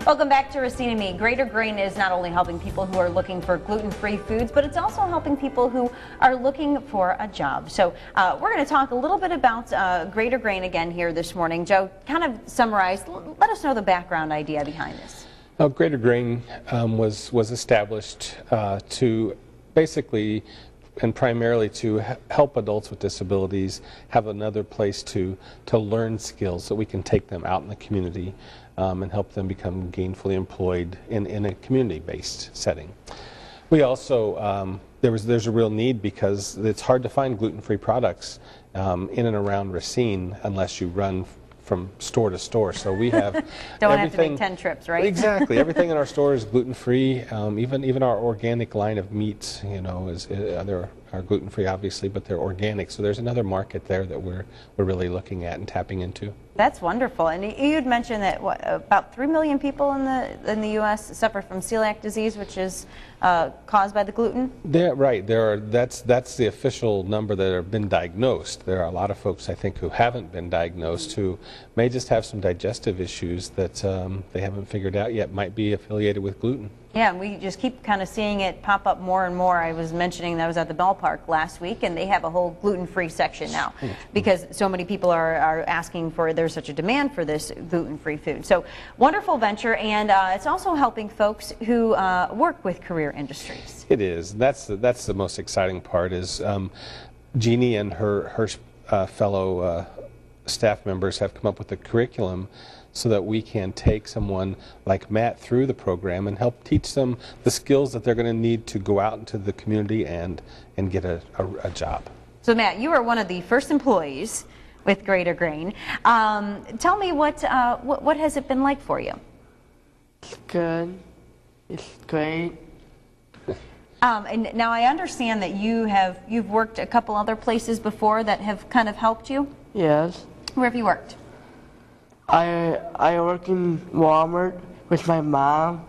Welcome back to Racine Me. Greater Grain is not only helping people who are looking for gluten-free foods, but it's also helping people who are looking for a job. So we're going to talk a little bit about Greater Grain again here this morning. Joe, kind of summarize, let us know the background idea behind this. Greater Grain was established to basically and primarily to help adults with disabilities have another place to learn skills so we can take them out in the community and help them become gainfully employed in a community-based setting. We also, there's a real need because it's hard to find gluten-free products in and around Racine unless you run from store to store. So we have Don't have to make 10 trips, right? Exactly. Everything in our store is gluten-free. Even our organic line of meats, you know, they're gluten-free, obviously, but they're organic. So there's another market there that we're really looking at and tapping into. That's wonderful. And you'd mentioned that about 3 million people in the U.S. suffer from celiac disease, which is caused by the gluten. Right. That's the official number that have been diagnosed. There are a lot of folks, I think, who haven't been diagnosed who may just have some digestive issues that they haven't figured out yet might be affiliated with gluten. Yeah, and we just keep kind of seeing it pop up more and more. I was mentioning that I was at the ballpark last week, and they have a whole gluten-free section now because so many people are asking for, there's such a demand for this gluten-free food. So wonderful venture, and it's also helping folks who work with career industries. It is. That's the most exciting part is Jeannie and her fellow staff members have come up with a curriculum so that we can take someone like Matt through the program and help teach them the skills that they're going to need to go out into the community and get a job. So Matt, you are one of the first employees with Greater Grain. Tell me what has it been like for you? It's good. It's great. And now I understand that you've worked a couple other places before that have kind of helped you? Yes. Where have you worked? I work in Walmart with my mom.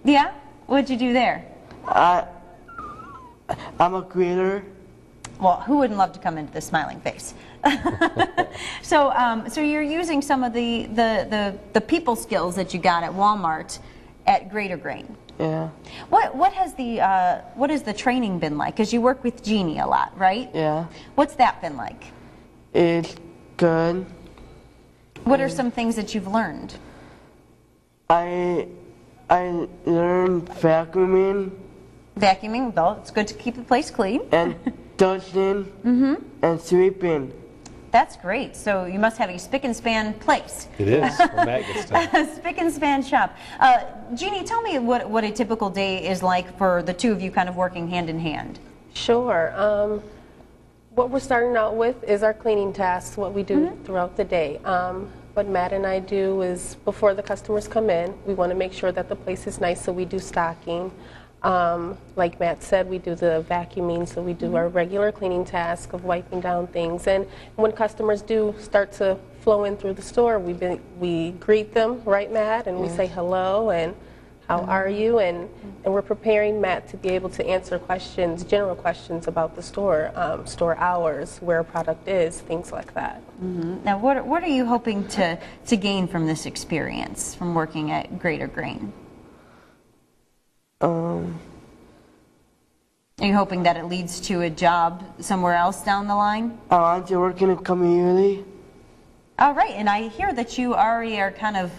Yeah? What'd you do there? I'm a greeter. Well, who wouldn't love to come into the smiling face? So you're using some of the people skills that you got at Walmart at Greater Grain. Yeah. What has the training been like? Because you work with Jeannie a lot, right? Yeah. What's that been like? It's good. What are some things that you've learned? I learned vacuuming. Vacuuming, well, it's good to keep the place clean. And dusting. And sweeping. That's great. So you must have a spick and span place. It is. Where Matt gets done. Spick and span shop. Jeannie, tell me what a typical day is like for the two of you kind of working hand in hand. Sure. What we're starting out with is our cleaning tasks, what we do throughout the day. What Matt and I do is before the customers come in, we want to make sure that the place is nice, so we do stocking. Like Matt said, we do the vacuuming, so we do our regular cleaning task of wiping down things. And when customers do start to flow in through the store, we greet them, right, Matt? And we say hello and how are you? And we're preparing Matt to be able to answer questions, general questions about the store, store hours, where a product is, things like that. Now, what are you hoping to gain from this experience, from working at Greater Grain? Are you hoping that it leads to a job somewhere else down the line? I want to work in a community. All right, and I hear that you already are kind of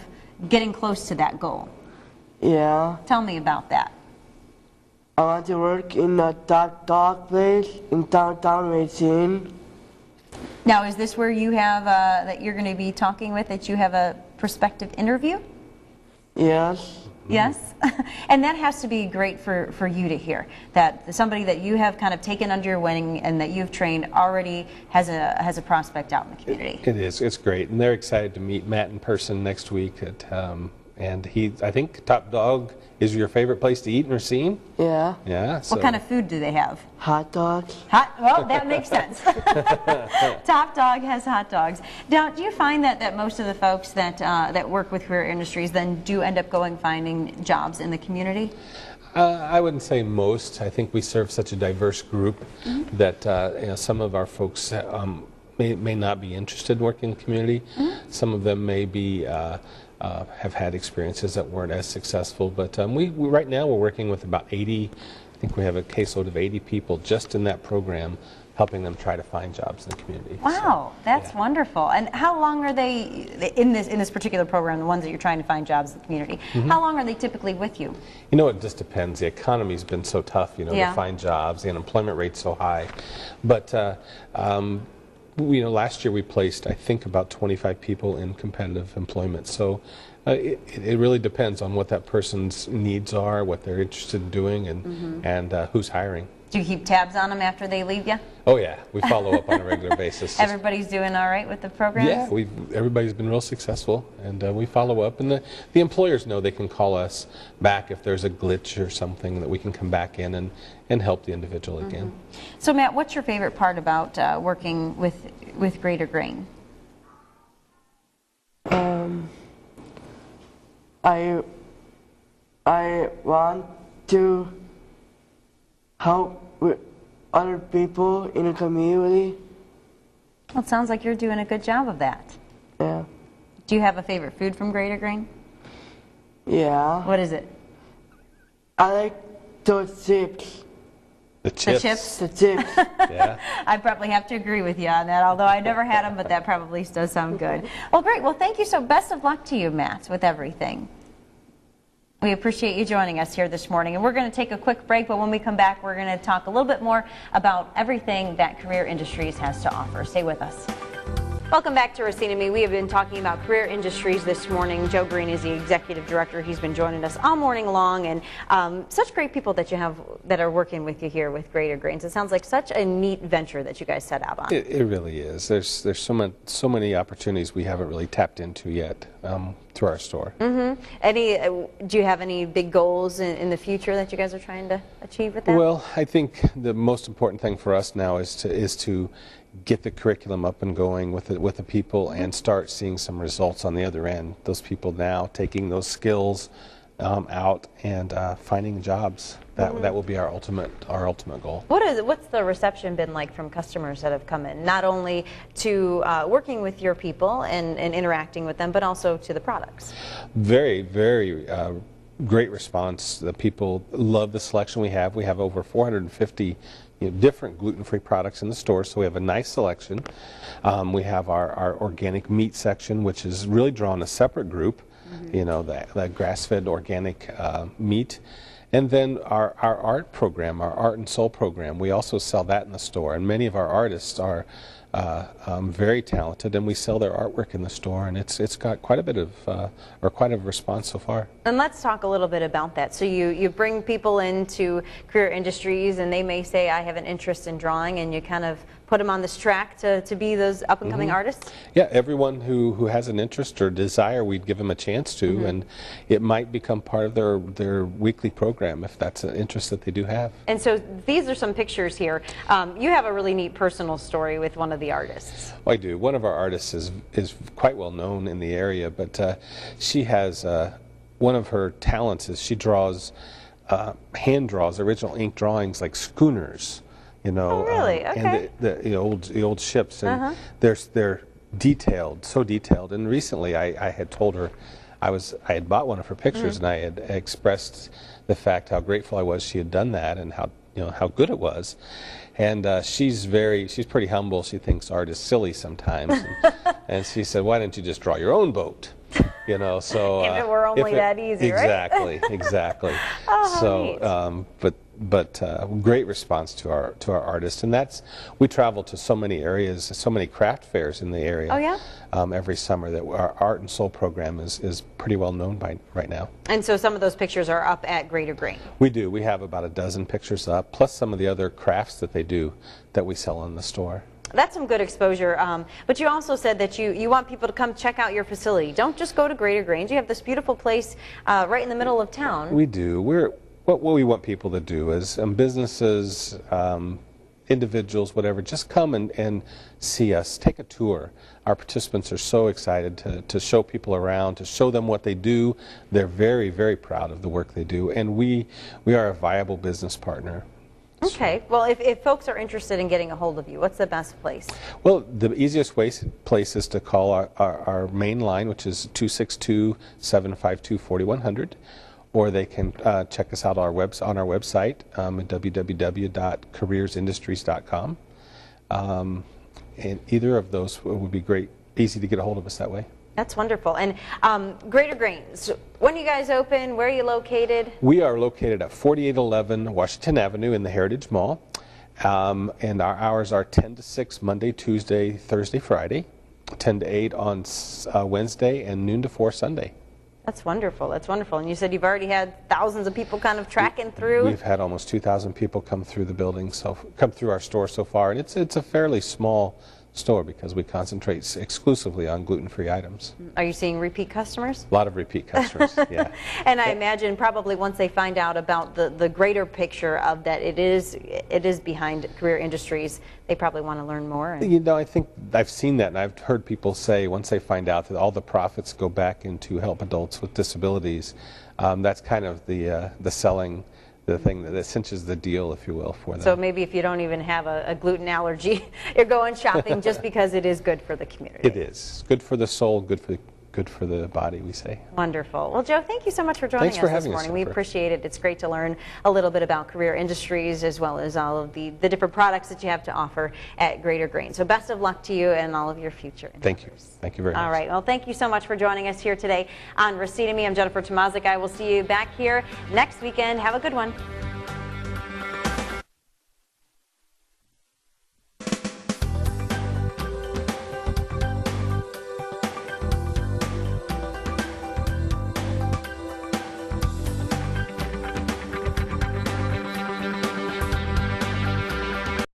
getting close to that goal. Yeah. Tell me about that. I want to work in a dog place in downtown Racine. Now, is this where you have, that you're going to be talking with, that you have a prospective interview? Yes. Yes? And that has to be great for you to hear, that somebody that you have kind of taken under your wing and that you've trained already has a prospect out in the community. It is. It's great. And they're excited to meet Matt in person next week. And I think Top Dog is your favorite place to eat in Racine? Yeah. Yeah. So. What kind of food do they have? Hot dogs. Well, that makes sense. Top Dog has hot dogs. Now, do you find that most of the folks that work with career industries then do end up finding jobs in the community? I wouldn't say most. I think we serve such a diverse group that some of our folks may not be interested in working in the community. Some of them may be have had experiences that weren't as successful. But we right now we're working with about 80. I think we have a caseload of 80 people just in that program, helping them try to find jobs in the community. Wow, that's wonderful. And how long are they in this particular program, the ones that you're trying to find jobs in the community? How long are they typically with you? You know, it just depends. The economy's been so tough, you know, Yeah. to find jobs. The unemployment rate's so high. But you know, last year we placed, I think, about 25 people in competitive employment. So it really depends on what that person's needs are, what they're interested in doing, and who's hiring. Do you keep tabs on them after they leave you? Oh yeah, we follow up on a regular basis. Everybody's doing all right with the programs? Yeah, everybody's been real successful, and we follow up. And the employers know they can call us back if there's a glitch or something, that we can come back in and help the individual again. So Matt, what's your favorite part about working with Greater Grain? I want to help with other people in the community. Well, it sounds like you're doing a good job of that. Yeah. Do you have a favorite food from Greater Grain? Yeah. What is it? I like those chips. The chips. chips? The chips. Yeah. I probably have to agree with you on that, although I never had them, but that probably does sound good. Well, great. Well, thank you. So best of luck to you, Matt, with everything. We appreciate you joining us here this morning, and we're going to take a quick break, but when we come back, we're going to talk a little bit more about everything that Career Industries has to offer. Stay with us. Welcome back to Racine and Me. We have been talking about Career Industries this morning. Joe Green is the executive director. He's been joining us all morning long, and such great people that you have that are working with you here with Greater Grains. It sounds like such a neat venture that you guys set out on. It really is. There's so many opportunities we haven't really tapped into yet through our store. Do you have any big goals in the future that you guys are trying to achieve with that? Well, I think the most important thing for us now is to get the curriculum up and going with the people and start seeing some results on the other end. Those people now taking those skills out and finding jobs. That will be our ultimate goal. What's the reception been like from customers that have come in, not only to working with your people and interacting with them, but also to the products? Very, very great response. The people love the selection we have. We have over 450 different gluten-free products in the store, so we have a nice selection. We have our organic meat section, which is really drawn a separate group, you know, the grass-fed organic meat. And then our art program, our Art and Soul program, we also sell that in the store. And many of our artists are very talented, and we sell their artwork in the store, and it's got quite a bit of quite a response so far. And let's talk a little bit about that. So you bring people into Career Industries, and they may say, I have an interest in drawing, and you kind of put them on this track to be those up-and-coming artists? Yeah, everyone who has an interest or desire, we'd give them a chance to, and it might become part of their weekly program if that's an interest that they do have. And so these are some pictures here. You have a really neat personal story with one of the artists. I do. One of our artists is quite well known in the area, but she has one of her talents is she draws hand draws, original ink drawings like schooners. You know, oh, really? Okay. And the old ships, and they're detailed, so detailed. And recently, I had told her I had bought one of her pictures, and I had expressed the fact how grateful I was she had done that, and how good it was. And she's pretty humble. She thinks art is silly sometimes, and she said, "Why don't you just draw your own boat?" You know, so if it were only that easy, exactly, right? Exactly. Oh, so, but great response to our artists, and we travel to so many areas, so many craft fairs in the area. Oh yeah. Every summer that our Art and Soul program is pretty well known by right now. And so some of those pictures are up at Greater Grain. We do. We have about a dozen pictures up, plus some of the other crafts that they do that we sell in the store. That's some good exposure, but you also said that you want people to come check out your facility. Don't just go to Greater Grains. You have this beautiful place right in the middle of town. We do. What we want people to do is businesses, individuals, whatever, just come and see us, take a tour. Our participants are so excited to show people around, to show them what they do. They're very, very proud of the work they do, and we are a viable business partner. Okay. Well, if folks are interested in getting a hold of you, what's the best place? Well, the easiest place is to call our main line, which is 262-752-4100, or they can check us out on our website at www.careersindustries.com. And either of those would be great, easy to get a hold of us that way. That's wonderful. And Greater Grains, when you guys open, where are you located? We are located at 4811 Washington Avenue in the Heritage Mall. And our hours are 10 to 6 Monday, Tuesday, Thursday, Friday, 10 to 8 on Wednesday, and noon to 4 Sunday. That's wonderful. That's wonderful. And you said you've already had thousands of people kind of tracking through. We've had almost 2,000 people come through the building, come through our store so far, and it's a fairly small store because we concentrate exclusively on gluten-free items. Are you seeing repeat customers? A lot of repeat customers, yeah. And I imagine probably once they find out about the greater picture of that it is behind Career Industries, they probably want to learn more. You know, I think I've seen that, and I've heard people say once they find out that all the profits go back into help adults with disabilities, that's kind of the selling, the thing that cinches the deal, if you will, for them. So maybe if you don't even have a gluten allergy, you're going shopping just because it is good for the community. It is. Good for the soul, good for the body, we say. Wonderful. Well, Joe, thank you so much for joining us this morning. We appreciate it. It's great to learn a little bit about Career Industries as well as all of the different products that you have to offer at Greater Grain. So best of luck to you and all of your future endeavors. Thank you. Thank you very much. All right. Well, thank you so much for joining us here today on Receipt Me. I'm Jennifer Tomazik. I will see you back here next weekend. Have a good one.